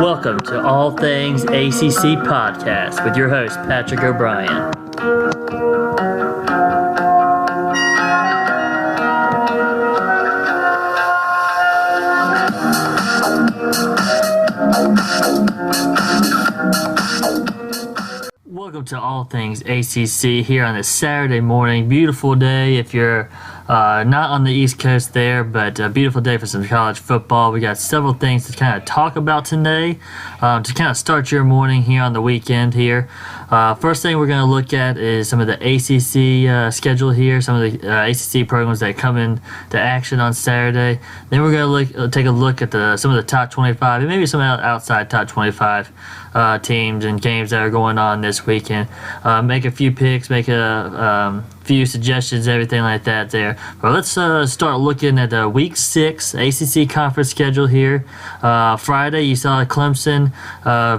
Welcome to All Things ACC Podcast with your host, Patrick O'Brien. Welcome to All Things ACC here on this Saturday morning. Beautiful day if you're not on the East Coast there, but a beautiful day for some college football. We got several things to kind of talk about today to kind of start your morning here on the weekend here. First thing we're going to look at is some of the ACC schedule here, some of the ACC programs that come into action on Saturday. Then we're going to take a look at some of the top 25 and maybe some outside top 25 teams and games that are going on this weekend. Make a few picks, make a few suggestions, everything like that there. But let's start looking at the Week 6 ACC conference schedule here. Friday, you saw Clemson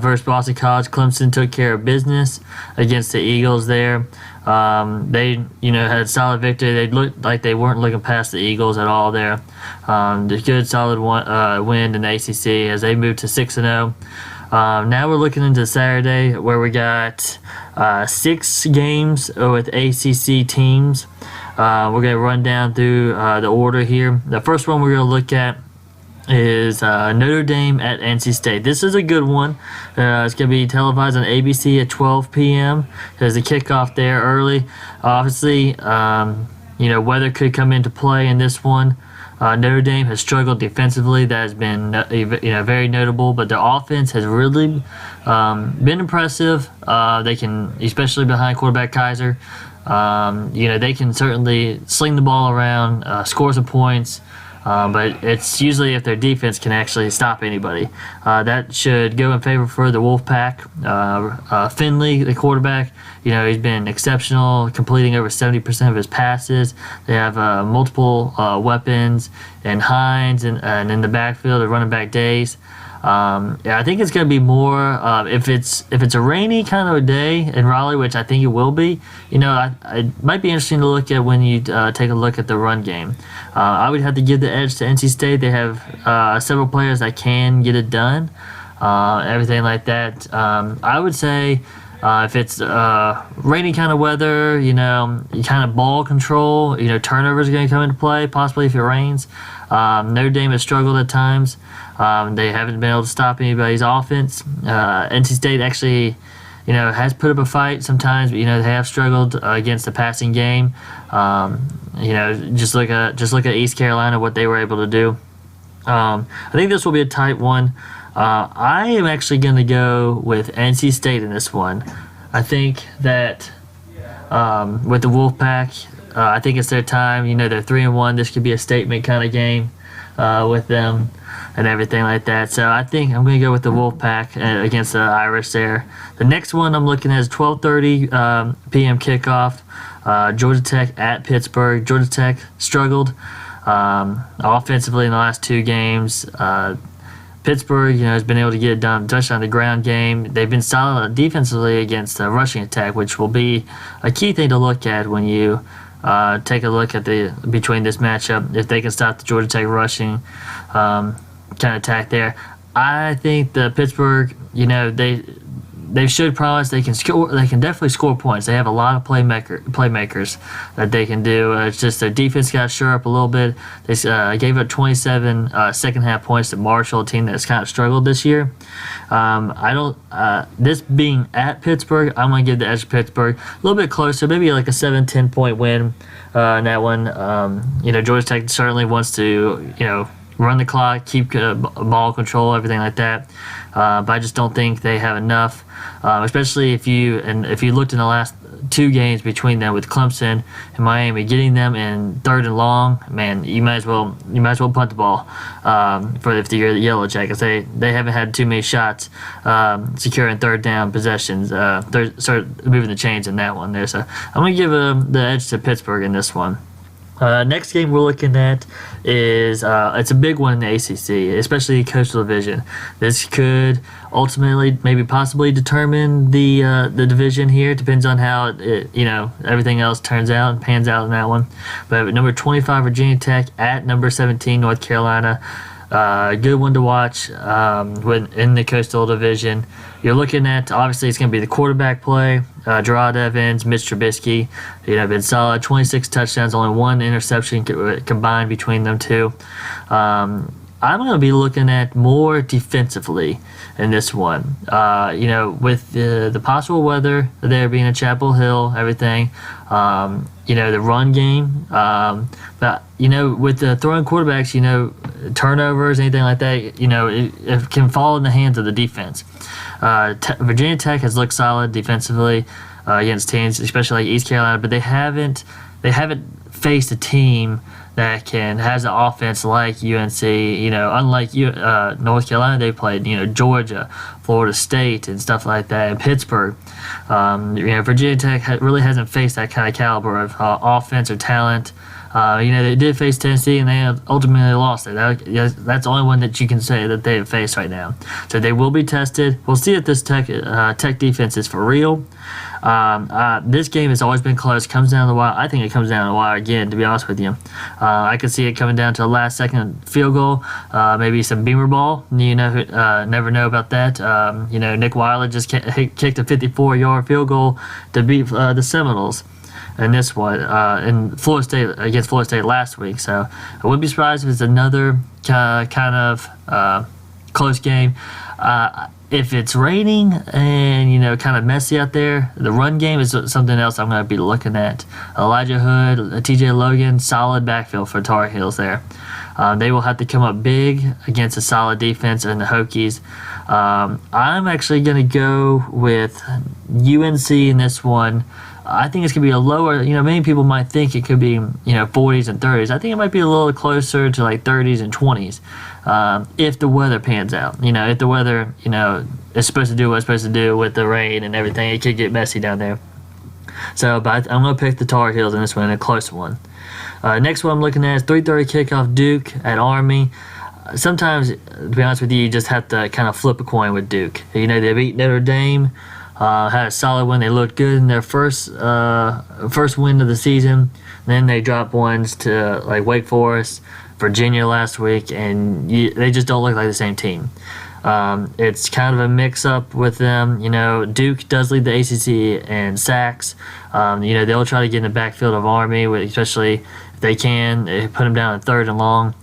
versus Boston College. Clemson took care of business against the Eagles there. They, had a solid victory. They looked like they weren't looking past the Eagles at all there. The good, solid win in the ACC as they moved to 6-0. Now we're looking into Saturday where we got 6 games with ACC teams. We're going to run down through the order here. The first one we're going to look at is Notre Dame at NC State. This is a good one. It's going to be televised on ABC at 12 p.m. There's a kickoff there early. Obviously, weather could come into play in this one. Notre Dame has struggled defensively. That has been very notable, but their offense has really been impressive. They can, especially behind quarterback Kaiser, they can certainly sling the ball around, score some points, but it's usually if their defense can actually stop anybody. That should go in favor for the Wolfpack. Finley, the quarterback, he's been exceptional, completing over 70% of his passes. They have multiple weapons, and Hines and in the backfield, the running back Days. I think it's going to be more if it's a rainy kind of a day in Raleigh, which I think it will be. It might be interesting to look at when you take a look at the run game. I would have to give the edge to NC State. They have several players that can get it done, everything like that. I would say if it's rainy kind of weather, kind of ball control, turnovers are going to come into play, possibly if it rains. Notre Dame has struggled at times. They haven't been able to stop anybody's offense. NC State actually, has put up a fight sometimes, but they have struggled against the passing game. Just look at East Carolina, what they were able to do. I think this will be a tight one. I am actually going to go with NC State in this one. I think that with the Wolfpack, I think it's their time. They're 3-1. This could be a statement kind of game with them and everything like that. So I think I'm going to go with the Wolfpack against the Irish there. The next one I'm looking at is 12:30 p.m. kickoff. Georgia Tech at Pittsburgh. Georgia Tech struggled offensively in the last 2 games. Pittsburgh, has been able to get it done, especially on the ground game. They've been solid defensively against the rushing attack, which will be a key thing to look at when you take a look at between this matchup. If they can stop the Georgia Tech rushing kind of attack there, I think the Pittsburgh, they showed promise. They can score. They can definitely score points. They have a lot of playmakers that they can do. It's just their defense got to shore up a little bit. They gave up 27 second half points to Marshall, a team that's kind of struggled this year. This being at Pittsburgh, I'm going to give the edge to Pittsburgh. A little bit closer, maybe like a 7-10 point win in that one. Georgia Tech certainly wants to, run the clock, keep ball control, everything like that. But I just don't think they have enough, especially if you looked in the last 2 games between them with Clemson and Miami, getting them in 3rd and long, man, you might as well punt the ball if you're the Yellow Jackets. They haven't had too many shots securing 3rd down possessions. Start moving the chains in that one there. So I'm going to give the edge to Pittsburgh in this one. Next game we're looking at is it's a big one in the ACC, especially the Coastal Division. This could ultimately, maybe possibly determine the division here. It depends on how everything else turns out and pans out in that one. But number 25 Virginia Tech at number 17 North Carolina. Good one to watch in the Coastal Division. You're looking at, obviously, it's going to be the quarterback play. Gerard Evans, Mitch Trubisky, been solid. 26 touchdowns, only one interception combined between them two. I'm going to be looking at more defensively in this one. With the possible weather there being at Chapel Hill, everything, the run game. But, with the throwing quarterbacks, turnovers, anything like that, it can fall in the hands of the defense. Virginia Tech has looked solid defensively against teams, especially like East Carolina, but they haven't faced a team that has an offense like UNC. Unlike North Carolina, they played Georgia, Florida State, and stuff like that, and Pittsburgh. Virginia Tech really hasn't faced that kind of caliber of offense or talent. They did face Tennessee, and they ultimately lost it. That's the only one that you can say that they have faced right now. So they will be tested. We'll see if this Tech defense is for real. This game has always been close. Comes down to the wire. I think it comes down to the wire again, to be honest with you. I could see it coming down to a last-second field goal, maybe some beamer ball. Never know about that. Nick Weiler just kicked a 54-yard field goal to beat the Seminoles. And this one, in Florida State against Florida State last week. So I wouldn't be surprised if it's another kind of close game. If it's raining and kind of messy out there, the run game is something else I'm going to be looking at. Elijah Hood, T.J. Logan, solid backfield for Tar Heels there. They will have to come up big against a solid defense and the Hokies. I'm actually going to go with UNC in this one. I think it's going to be a lower, many people might think it could be, 40s and 30s. I think it might be a little closer to like 30s and 20s if the weather pans out. If the weather, is supposed to do what it's supposed to do with the rain and everything, it could get messy down there. So, but I'm going to pick the Tar Heels in this one, a close one. Next one I'm looking at is 3:30 kickoff Duke at Army. Sometimes, to be honest with you just have to kind of flip a coin with Duke. They beat Notre Dame. Had a solid win. They looked good in their first win of the season. Then they dropped ones to like Wake Forest, Virginia last week, and they just don't look like the same team. It's kind of a mix-up with them. Duke does lead the ACC in sacks. They'll try to get in the backfield of Army, especially if they can. They put them down at 3rd and long.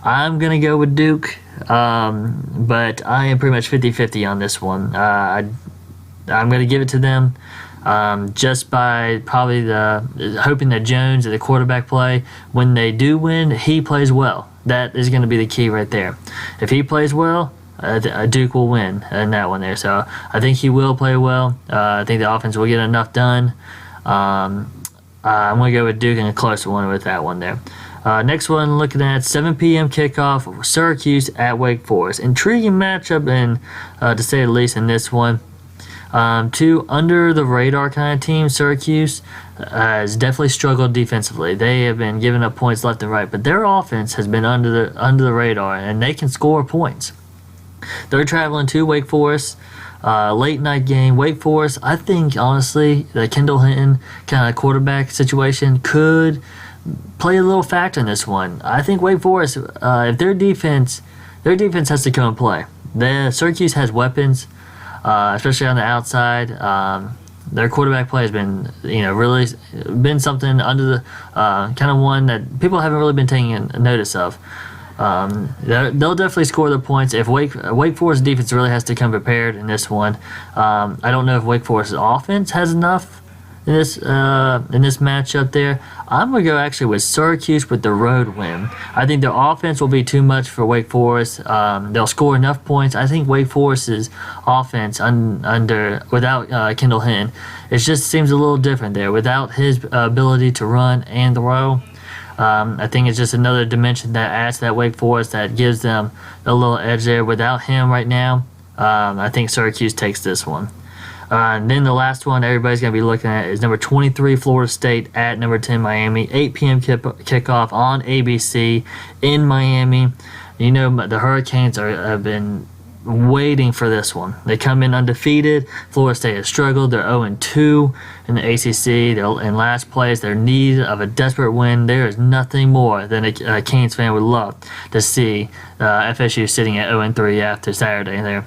I'm going to go with Duke, but I am pretty much 50-50 on this one. I'm going to give it to them just by probably hoping that Jones at the quarterback play, when they do win, he plays well. That is going to be the key right there. If he plays well, Duke will win in that one there. So I think he will play well. I think the offense will get enough done. I'm going to go with Duke in a close one with that one there. Next one, looking at 7 p.m. kickoff, Syracuse at Wake Forest. Intriguing matchup, and to say the least, in this one. Two under-the-radar kind of teams, Syracuse has definitely struggled defensively. They have been giving up points left and right, but their offense has been under the radar, and they can score points. They're traveling to Wake Forest, late-night game. Wake Forest, I think, honestly, the Kendall Hinton kind of quarterback situation could play a little factor in this one. I think Wake Forest, if their defense has to come and play. Syracuse has weapons. Especially on the outside. Their quarterback play has been, really been something under the kind of one that people haven't really been taking notice of. They'll definitely score their points. If Wake Forest defense really has to come prepared in this one, I don't know if Wake Forest's offense has enough in this matchup there. I'm going to go actually with Syracuse with the road win. I think their offense will be too much for Wake Forest. They'll score enough points. I think Wake Forest's offense without Kendall Hinton, it just seems a little different there. Without his ability to run and throw, I think it's just another dimension that adds to that Wake Forest that gives them a little edge there. Without him right now, I think Syracuse takes this one. And then the last one everybody's going to be looking at is number 23, Florida State at number 10, Miami. 8 p.m. kickoff on ABC in Miami. The Hurricanes have been waiting for this one. They come in undefeated. Florida State has struggled. They're 0-2 in the ACC. They're in last place. They're in need of a desperate win. There is nothing more than a Canes fan would love to see FSU sitting at 0-3 after Saturday there.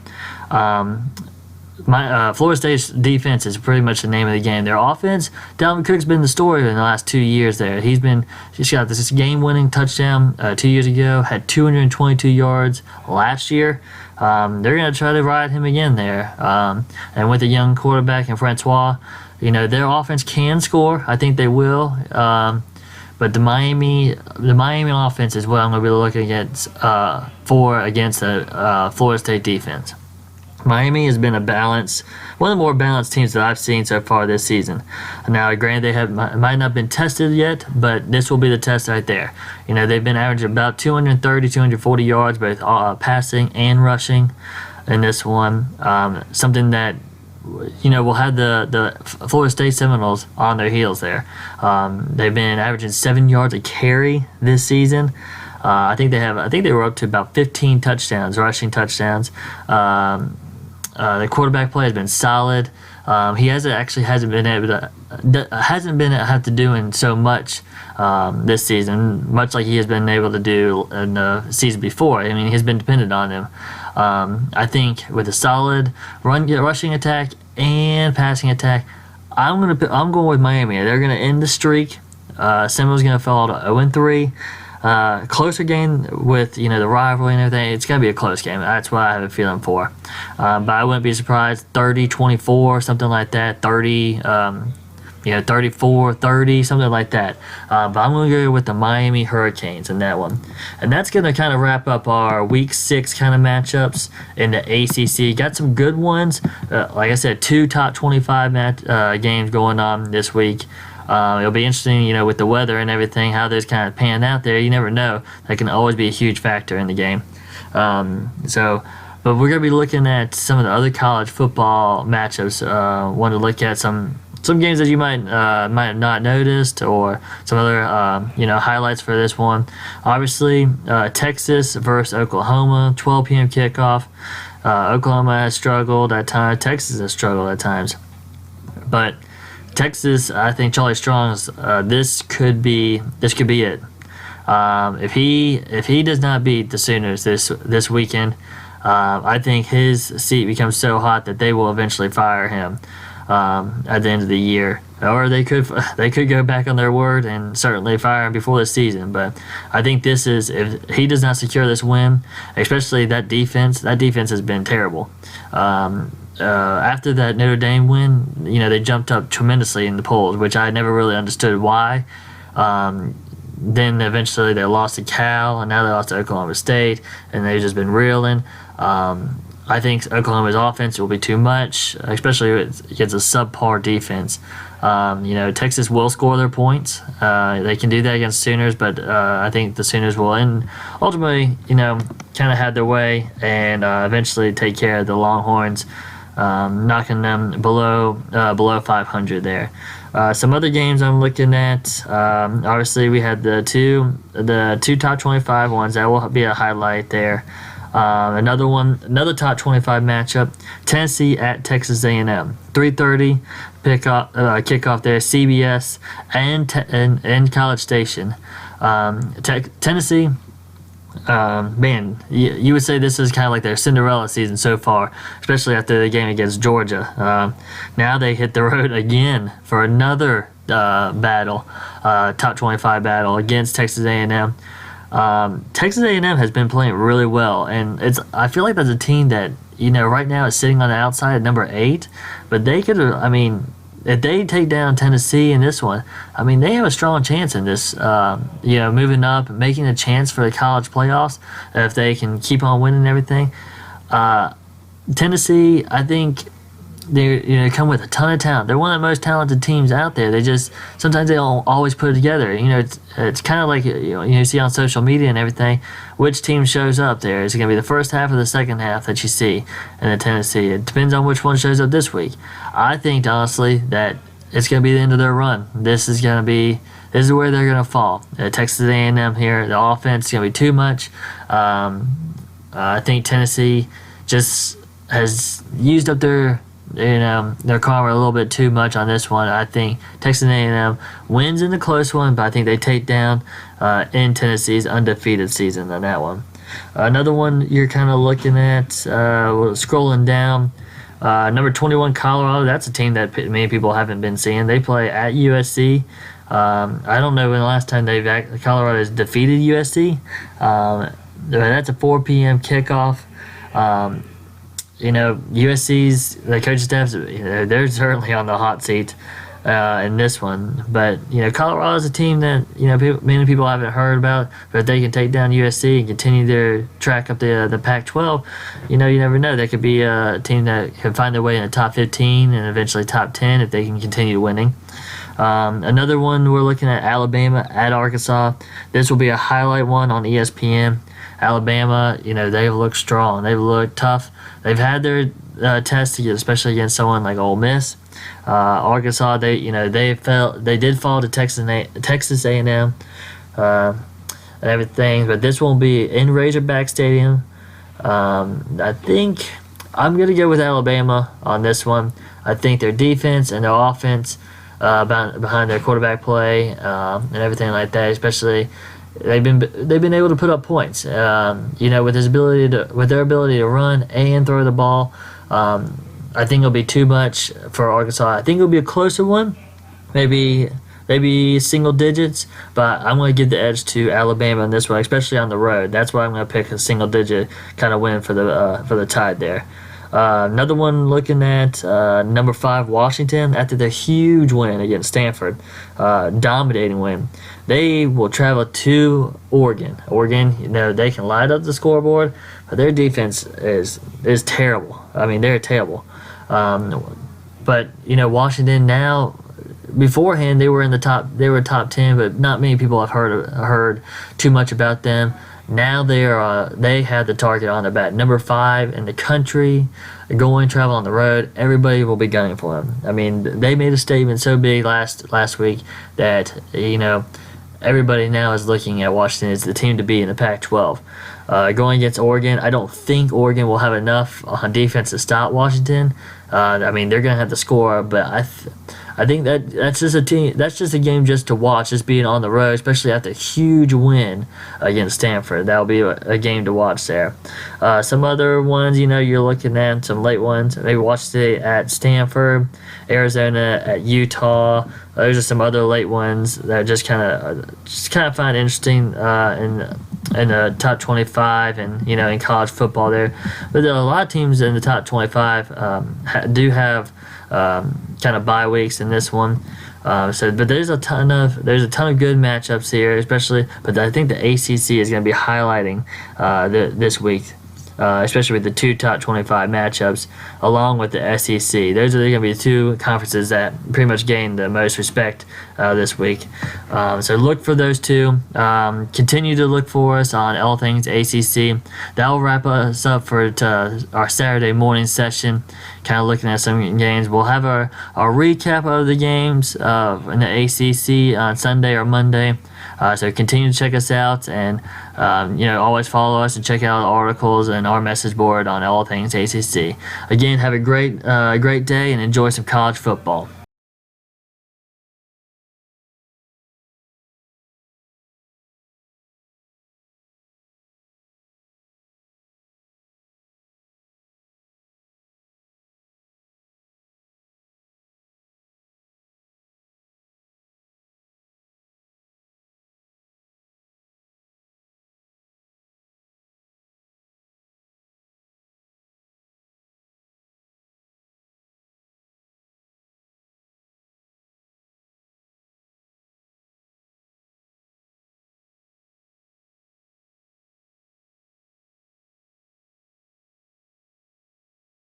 Florida State's defense is pretty much the name of the game. Their offense, Dalvin Cook's been the story in the last 2 years there. He's got this game-winning touchdown 2 years ago, had 222 yards last year. They're going to try to ride him again there. And with a young quarterback in Francois, their offense can score. I think they will. But the Miami offense is what I'm going to be looking against the Florida State defense. Miami has been one of the more balanced teams that I've seen so far this season. Now, granted, they might not have been tested yet, but this will be the test right there. They've been averaging about 230, 240 yards, both passing and rushing in this one. Something that will have the Florida State Seminoles on their heels there. They've been averaging 7 yards a carry this season. I think they were up to about 15 rushing touchdowns. The quarterback play has been solid. He hasn't been able to doing so much this season, much like he has been able to do in the season before. I mean, he's been dependent on him. I think with a solid rushing attack and passing attack, I'm going with Miami. They're going to end the streak. Seminoles going to fall to 0-3. Closer game with the rivalry and everything. It's gonna be a close game. That's what I have a feeling for. But I wouldn't be surprised 30-24, something like that. 34-30, something like that. But I'm gonna go with the Miami Hurricanes in that one. And that's gonna kind of wrap up our Week 6 kind of matchups in the ACC. Got some good ones. Like I said, 2 top 25 games going on this week. It'll be interesting, with the weather and everything, how those kind of pan out there. You never know. That can always be a huge factor in the game. But we're going to be looking at some of the other college football matchups. Want to look at some games that you might have not noticed, or some other highlights for this one. Obviously, Texas versus Oklahoma, 12 p.m. kickoff. Oklahoma has struggled at times. Texas has struggled at times. But Texas, I think Charlie Strong's. This could be it. If he does not beat the Sooners this weekend, I think his seat becomes so hot that they will eventually fire him at the end of the year, or they could go back on their word and certainly fire him before the season. But I think if he does not secure this win, especially that defense has been terrible. After that Notre Dame win, they jumped up tremendously in the polls, which I never really understood why. Then eventually they lost to Cal, and now they lost to Oklahoma State, and they've just been reeling. I think Oklahoma's offense will be too much, especially against a subpar defense. Texas will score their points. They can do that against Sooners, but I think the Sooners will ultimately, kind of have their way and eventually take care of the Longhorns, knocking them below 500 there. Some other games I'm looking at. Obviously, we had the two top 25 ones. That will be a highlight there. Another top 25 matchup: Tennessee at Texas A&M. 3:30 kickoff there. CBS and College Station. Tennessee. Man, you would say this is kind of like their Cinderella season so far, especially after the game against Georgia. Now they hit the road again for another battle, top 25 battle against Texas A&M. Texas A&M has been playing really well, and I feel like that's a team that right now is sitting on the outside at number 8, but they could. If they take down Tennessee in this one, they have a strong chance in this, moving up, making a chance for the college playoffs if they can keep on winning everything. Tennessee, I think they come with a ton of talent. They're one of the most talented teams out there. Sometimes they don't always put it together. It's kind of like you see on social media and everything, which team shows up there. Is it going to be the first half or the second half that you see in the Tennessee? It depends on which one shows up this week. I think honestly that it's going to be the end of their run. This is where they're going to fall. Texas A&M here, the offense is going to be too much. I think Tennessee just has used up their karma a little bit too much on this one. I think Texas A&M wins in the close one, but I think they take down in Tennessee's undefeated season on that one. Another one you're kind of looking at, scrolling down, number 21 Colorado. That's a team that many people haven't been seeing. They play at USC. I don't know when the last time Colorado has defeated USC. That's a 4 p.m. kickoff. USC's the coaching staff, they're certainly on the hot seat in this one. But Colorado's a team that many people haven't heard about. But if they can take down USC and continue their track up the Pac-12, you never know. They could be a team that can find their way in the top 15 and eventually top 10 if they can continue winning. Another one we're looking at, Alabama at Arkansas. This will be a highlight one on ESPN. Alabama, they've looked strong. They've looked tough. They've had their tests, especially against someone like Ole Miss. Arkansas, they did fall to Texas A&M and everything, but this won't be in Razorback Stadium. I think I'm gonna go with Alabama on this one. I think their defense and their offense behind their quarterback play and everything like that, especially. They've been able to put up points. With their ability to run and throw the ball. I think it'll be too much for Arkansas. I think it'll be a closer one, maybe single digits. But I'm going to give the edge to Alabama in this one, especially on the road. That's why I'm going to pick a single digit kind of win for the Tide there. Another one looking at number 5 Washington after their huge win against Stanford, dominating win. They will travel to Oregon. Oregon, they can light up the scoreboard, but their defense is terrible. I mean, they're terrible. But Washington now. Beforehand, they were in the top. They were top 10, but not many people have heard too much about them. Now they have the target on their back. Number 5 in the country, travel on the road. Everybody will be gunning for them. I mean, they made a statement so big last week that everybody now is looking at Washington as the team to beat in the Pac-12. Going against Oregon, I don't think Oregon will have enough on defense to stop Washington. I mean, they're going to have to score, but I think that's just a team. That's just a game just to watch, just being on the road, especially after a huge win against Stanford. That'll be a game to watch there. Some other ones, you're looking at some late ones. Maybe Washington at Stanford, Arizona at Utah. Those are some other late ones that just kind of find interesting in the top 25 and in college football there. But there are a lot of teams in the top 25 do have kind of bye weeks in this one. But there's a ton of good matchups here, especially. But I think the ACC is going to be highlighting this week, especially with the 2 top 25 matchups, along with the SEC. Those are going to be the 2 conferences that pretty much gain the most respect this week. So look for those 2. Continue to look for us on All Things ACC. That will wrap us up for our Saturday morning session, kind of looking at some games. We'll have our recap of the games in the ACC on Sunday or Monday. So continue to check us out and always follow us and check out the articles and our message board on All Things ACC. Again, have a great day and enjoy some college football.